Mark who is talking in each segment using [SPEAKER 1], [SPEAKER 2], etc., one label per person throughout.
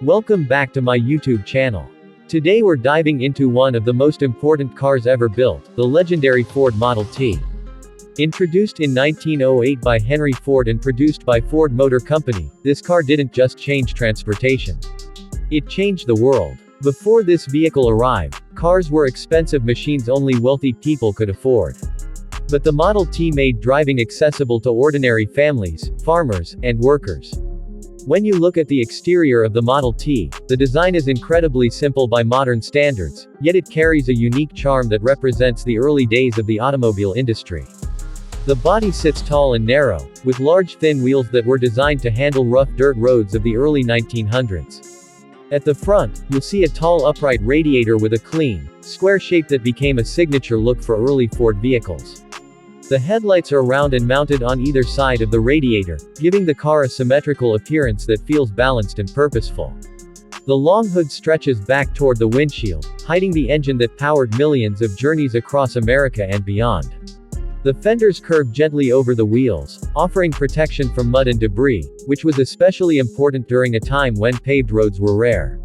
[SPEAKER 1] Welcome back to my YouTube channel. Today we're diving into one of the most important cars ever built, the legendary Ford Model T. Introduced in 1908 by Henry Ford and produced by Ford Motor Company, this car didn't just change transportation. It changed the world. Before this vehicle arrived, cars were expensive machines only wealthy people could afford. But the Model T made driving accessible to ordinary families, farmers, and workers. When you look at the exterior of the Model T, the design is incredibly simple by modern standards, yet it carries a unique charm that represents the early days of the automobile industry. The body sits tall and narrow, with large thin wheels that were designed to handle rough dirt roads of the early 1900s. At the front, you'll see a tall upright radiator with a clean, square shape that became a signature look for early Ford vehicles. The headlights are round and mounted on either side of the radiator, giving the car a symmetrical appearance that feels balanced and purposeful. The long hood stretches back toward the windshield, hiding the engine that powered millions of journeys across America and beyond. The fenders curve gently over the wheels, offering protection from mud and debris, which was especially important during a time when paved roads were rare.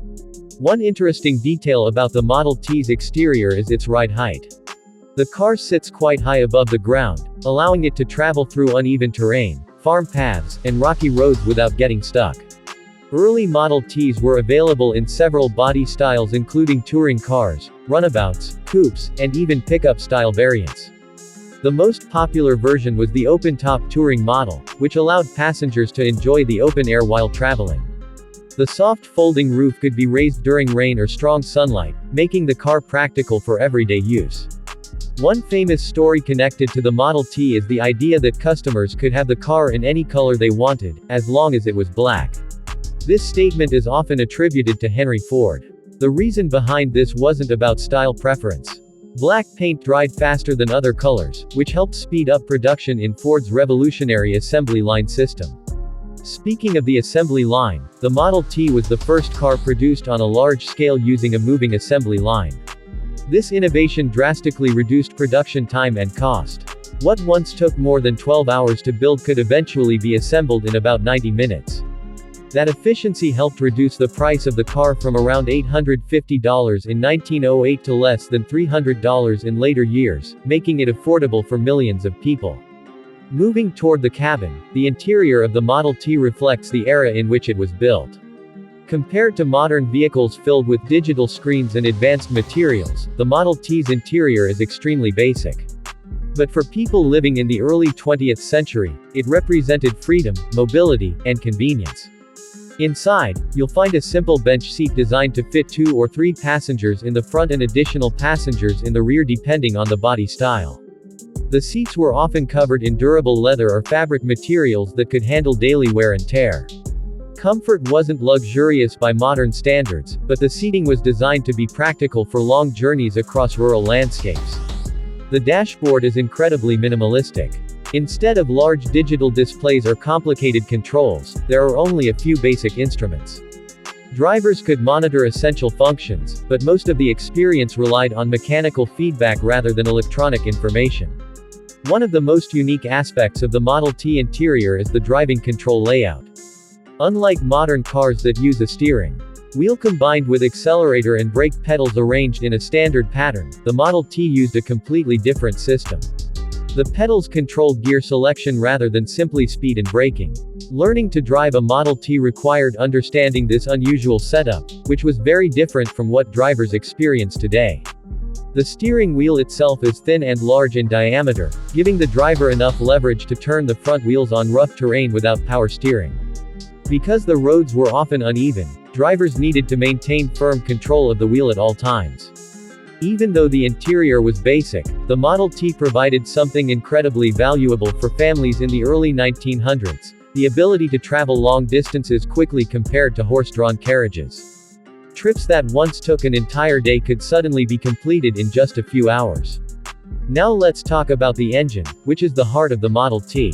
[SPEAKER 1] One interesting detail about the Model T's exterior is its ride height. The car sits quite high above the ground, allowing it to travel through uneven terrain, farm paths, and rocky roads without getting stuck. Early Model Ts were available in several body styles including touring cars, runabouts, coupes, and even pickup-style variants. The most popular version was the open-top touring model, which allowed passengers to enjoy the open air while traveling. The soft folding roof could be raised during rain or strong sunlight, making the car practical for everyday use. One famous story connected to the Model T is the idea that customers could have the car in any color they wanted, as long as it was black. This statement is often attributed to Henry Ford. The reason behind this wasn't about style preference. Black paint dried faster than other colors, which helped speed up production in Ford's revolutionary assembly line system. Speaking of the assembly line, the Model T was the first car produced on a large scale using a moving assembly line. This innovation drastically reduced production time and cost. What once took more than 12 hours to build could eventually be assembled in about 90 minutes. That efficiency helped reduce the price of the car from around $850 in 1908 to less than $300 in later years, making it affordable for millions of people. Moving toward the cabin, the interior of the Model T reflects the era in which it was built. Compared to modern vehicles filled with digital screens and advanced materials, the Model T's interior is extremely basic. But for people living in the early 20th century, it represented freedom, mobility, and convenience. Inside, you'll find a simple bench seat designed to fit 2 or 3 passengers in the front and additional passengers in the rear depending on the body style. The seats were often covered in durable leather or fabric materials that could handle daily wear and tear. Comfort wasn't luxurious by modern standards, but the seating was designed to be practical for long journeys across rural landscapes. The dashboard is incredibly minimalistic. Instead of large digital displays or complicated controls, there are only a few basic instruments. Drivers could monitor essential functions, but most of the experience relied on mechanical feedback rather than electronic information. One of the most unique aspects of the Model T interior is the driving control layout. Unlike modern cars that use a steering wheel combined with accelerator and brake pedals arranged in a standard pattern, the Model T used a completely different system. The pedals controlled gear selection rather than simply speed and braking. Learning to drive a Model T required understanding this unusual setup, which was very different from what drivers experience today. The steering wheel itself is thin and large in diameter, giving the driver enough leverage to turn the front wheels on rough terrain without power steering. Because the roads were often uneven, drivers needed to maintain firm control of the wheel at all times. Even though the interior was basic, the Model T provided something incredibly valuable for families in the early 1900s, the ability to travel long distances quickly compared to horse-drawn carriages. Trips that once took an entire day could suddenly be completed in just a few hours. Now let's talk about the engine, which is the heart of the Model T.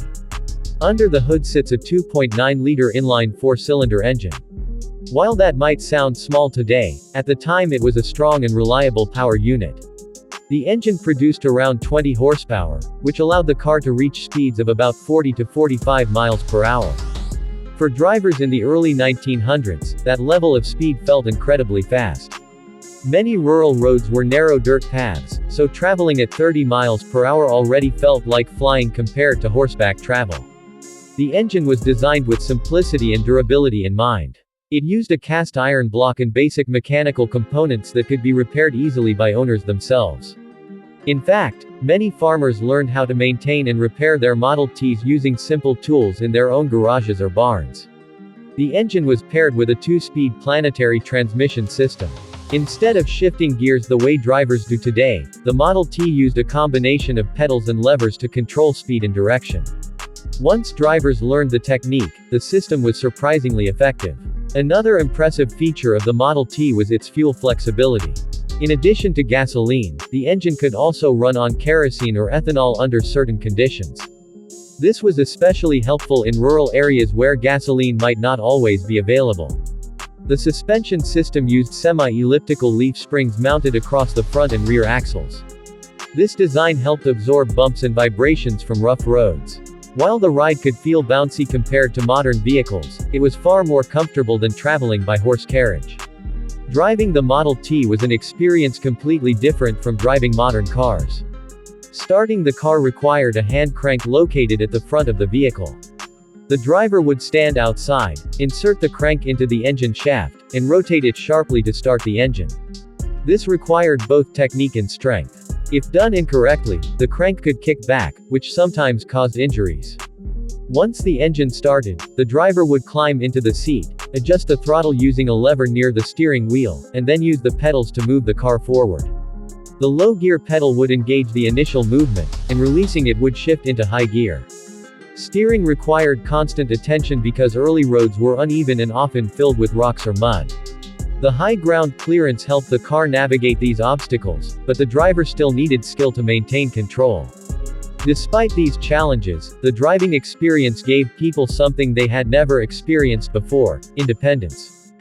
[SPEAKER 1] Under the hood sits a 2.9-liter inline 4-cylinder engine. While that might sound small today, at the time it was a strong and reliable power unit. The engine produced around 20 horsepower, which allowed the car to reach speeds of about 40 to 45 miles per hour. For drivers in the early 1900s, that level of speed felt incredibly fast. Many rural roads were narrow dirt paths, so traveling at 30 miles per hour already felt like flying compared to horseback travel. The engine was designed with simplicity and durability in mind. It used a cast iron block and basic mechanical components that could be repaired easily by owners themselves. In fact, many farmers learned how to maintain and repair their Model Ts using simple tools in their own garages or barns. The engine was paired with a 2-speed planetary transmission system. Instead of shifting gears the way drivers do today, the Model T used a combination of pedals and levers to control speed and direction. Once drivers learned the technique, the system was surprisingly effective. Another impressive feature of the Model T was its fuel flexibility. In addition to gasoline, the engine could also run on kerosene or ethanol under certain conditions. This was especially helpful in rural areas where gasoline might not always be available. The suspension system used semi-elliptical leaf springs mounted across the front and rear axles. This design helped absorb bumps and vibrations from rough roads. While the ride could feel bouncy compared to modern vehicles, it was far more comfortable than traveling by horse carriage. Driving the Model T was an experience completely different from driving modern cars. Starting the car required a hand crank located at the front of the vehicle. The driver would stand outside, insert the crank into the engine shaft, and rotate it sharply to start the engine. This required both technique and strength. If done incorrectly, the crank could kick back, which sometimes caused injuries. Once the engine started, the driver would climb into the seat, adjust the throttle using a lever near the steering wheel, and then use the pedals to move the car forward. The low gear pedal would engage the initial movement, and releasing it would shift into high gear. Steering required constant attention because early roads were uneven and often filled with rocks or mud. The high ground clearance helped the car navigate these obstacles, but the driver still needed skill to maintain control. Despite these challenges, the driving experience gave people something they had never experienced before: independence.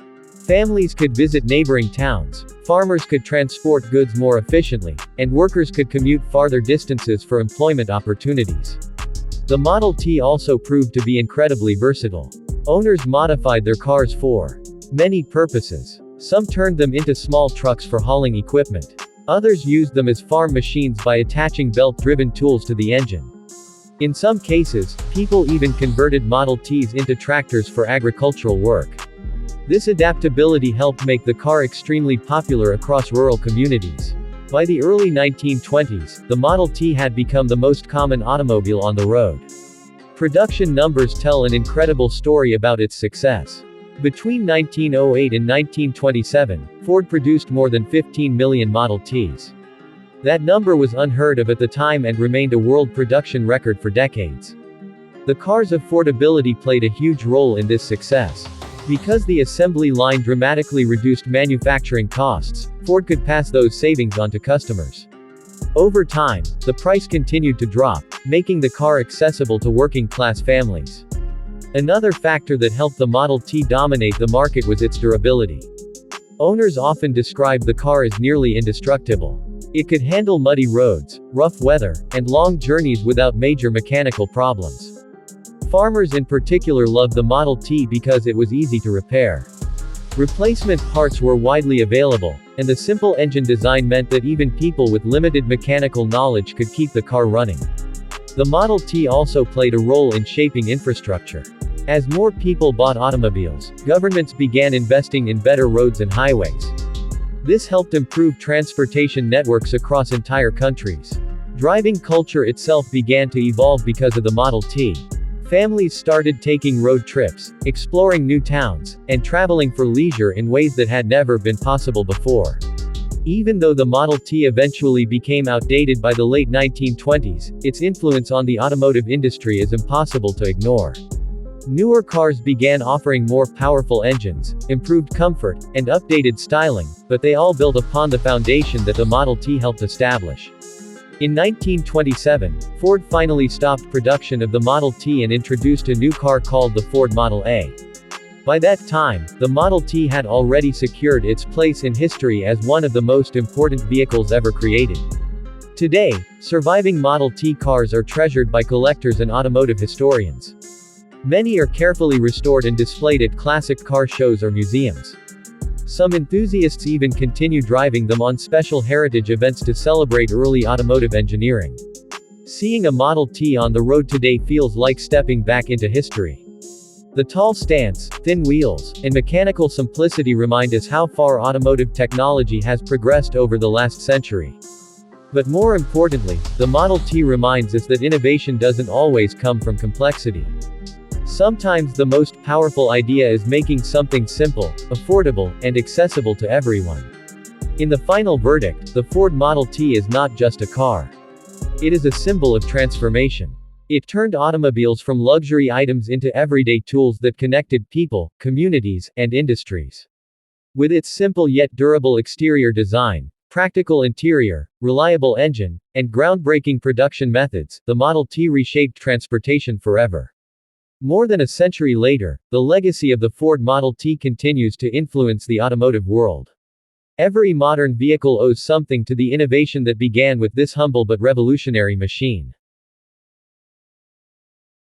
[SPEAKER 1] Families could visit neighboring towns, farmers could transport goods more efficiently, and workers could commute farther distances for employment opportunities. The Model T also proved to be incredibly versatile. Owners modified their cars for many purposes. Some turned them into small trucks for hauling equipment. Others used them as farm machines by attaching belt-driven tools to the engine. In some cases, people even converted Model Ts into tractors for agricultural work. This adaptability helped make the car extremely popular across rural communities. By the early 1920s, the Model T had become the most common automobile on the road. Production numbers tell an incredible story about its success. Between 1908 and 1927, Ford produced more than 15 million Model Ts. That number was unheard of at the time and remained a world production record for decades. The car's affordability played a huge role in this success. Because the assembly line dramatically reduced manufacturing costs, Ford could pass those savings on to customers. Over time, the price continued to drop, making the car accessible to working-class families. Another factor that helped the Model T dominate the market was its durability. Owners often described the car as nearly indestructible. It could handle muddy roads, rough weather, and long journeys without major mechanical problems. Farmers in particular loved the Model T because it was easy to repair. Replacement parts were widely available, and the simple engine design meant that even people with limited mechanical knowledge could keep the car running. The Model T also played a role in shaping infrastructure. As more people bought automobiles, governments began investing in better roads and highways. This helped improve transportation networks across entire countries. Driving culture itself began to evolve because of the Model T. Families started taking road trips, exploring new towns, and traveling for leisure in ways that had never been possible before. Even though the Model T eventually became outdated by the late 1920s, its influence on the automotive industry is impossible to ignore. Newer cars began offering more powerful engines, improved comfort, and updated styling, but they all built upon the foundation that the Model T helped establish. In 1927, Ford finally stopped production of the Model T and introduced a new car called the Ford Model A. By that time, the Model T had already secured its place in history as one of the most important vehicles ever created. Today, surviving Model T cars are treasured by collectors and automotive historians. Many are carefully restored and displayed at classic car shows or museums. Some enthusiasts even continue driving them on special heritage events to celebrate early automotive engineering. Seeing a Model T on the road today feels like stepping back into history. The tall stance, thin wheels, and mechanical simplicity remind us how far automotive technology has progressed over the last century. But more importantly, the Model T reminds us that innovation doesn't always come from complexity. Sometimes the most powerful idea is making something simple, affordable, and accessible to everyone. In the final verdict, the Ford Model T is not just a car. It is a symbol of transformation. It turned automobiles from luxury items into everyday tools that connected people, communities, and industries. With its simple yet durable exterior design, practical interior, reliable engine, and groundbreaking production methods, the Model T reshaped transportation forever. More than a century later, the legacy of the Ford Model T continues to influence the automotive world. Every modern vehicle owes something to the innovation that began with this humble but revolutionary machine.